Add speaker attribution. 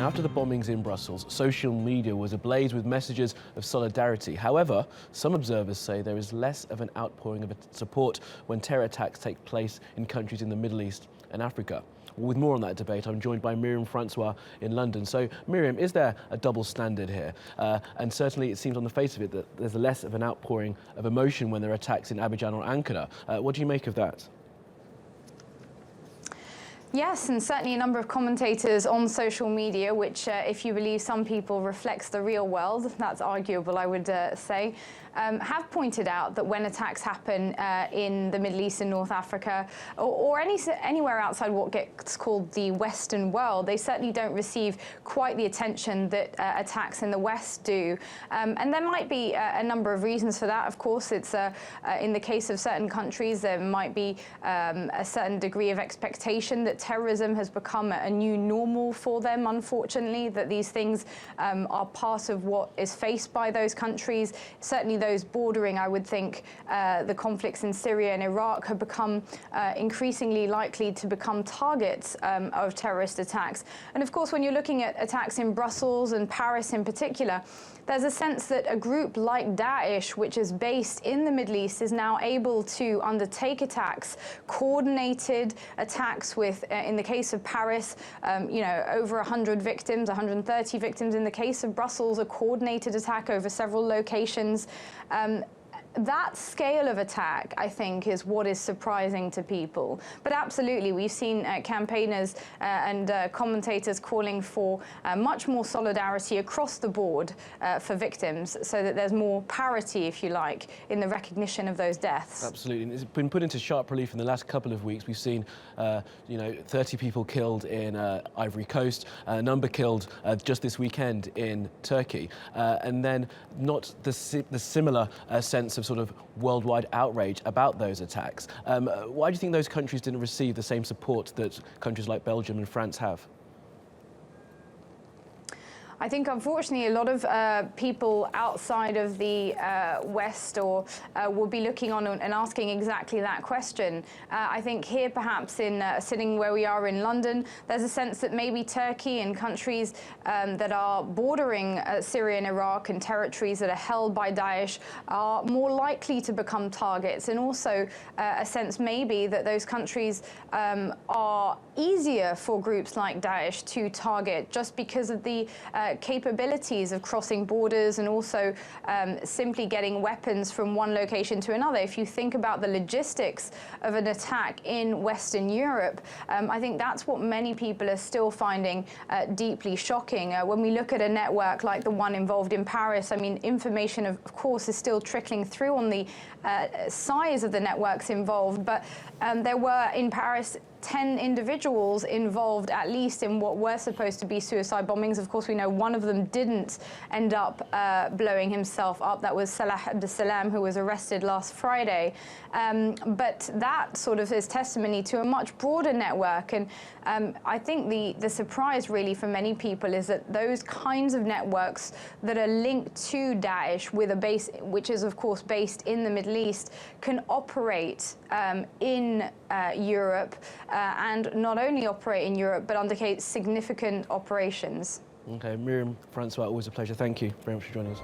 Speaker 1: After the bombings in Brussels, social media was ablaze with messages of solidarity. However, some observers say there is less of an outpouring of support when terror attacks take place in countries in the Middle East and Africa. With more on that debate, I'm joined by Myriam Francois in London. So, Myriam, is there a double standard here? And certainly it seems on the face of it that there's less of an outpouring of emotion when there are attacks in Abidjan or Ankara. What do you make of that?
Speaker 2: Yes, and certainly a number of commentators on social media, which, if you believe some people, reflects the real world, that's arguable, I would say, have pointed out that when attacks happen in the Middle East and North Africa, or anywhere outside what gets called the Western world, they certainly don't receive quite the attention that attacks in the West do. And there might be a number of reasons for that. Of course, it's in the case of certain countries, there might be a certain degree of expectation that terrorism has become a new normal for them, unfortunately, that these things are part of what is faced by those countries. Certainly those bordering, I would think, the conflicts in Syria and Iraq have become increasingly likely to become targets of terrorist attacks. And of course, when you're looking at attacks in Brussels and Paris in particular, there's a sense that a group like Daesh, which is based in the Middle East, is now able to undertake attacks, coordinated attacks with, in the case of Paris, over 100 victims, 130 victims. In the case of Brussels, a coordinated attack over several locations. That scale of attack, I think, is what is surprising to people. But absolutely, we've seen campaigners and commentators calling for much more solidarity across the board for victims, so that there's more parity, if you like, in the recognition of those deaths.
Speaker 1: Absolutely. And it's been put into sharp relief in the last couple of weeks. We've seen, 30 people killed in Ivory Coast, a number killed just this weekend in Turkey, and then not the similar sense of sort of worldwide outrage about those attacks. Why do you think those countries didn't receive the same support that countries like Belgium and France have?
Speaker 2: I think, unfortunately, a lot of people outside of the West will be looking on and asking exactly that question. I think here, perhaps, in sitting where we are in London, there's a sense that maybe Turkey and countries that are bordering Syria and Iraq and territories that are held by Daesh are more likely to become targets, and also a sense maybe that those countries are easier for groups like Daesh to target just because of the capabilities of crossing borders and also simply getting weapons from one location to another. If you think about the logistics of an attack in Western Europe, I think that's what many people are still finding deeply shocking. When we look at a network like the one involved in Paris, I mean, information, of course, is still trickling through on the size of the networks involved, but there were in Paris 10 individuals involved, at least, in what were supposed to be suicide bombings. Of course, we know one of them didn't end up blowing himself up. That was Salah Abdeslam, who was arrested last Friday. But that sort of is testimony to a much broader network. And I think the surprise, really, for many people is that those kinds of networks that are linked to Daesh, with a base which is, of course, based in the Middle East, can operate in Europe, and not only operate in Europe, but undertake significant operations.
Speaker 1: Okay, Myriam Francois, always a pleasure. Thank you very much for joining us.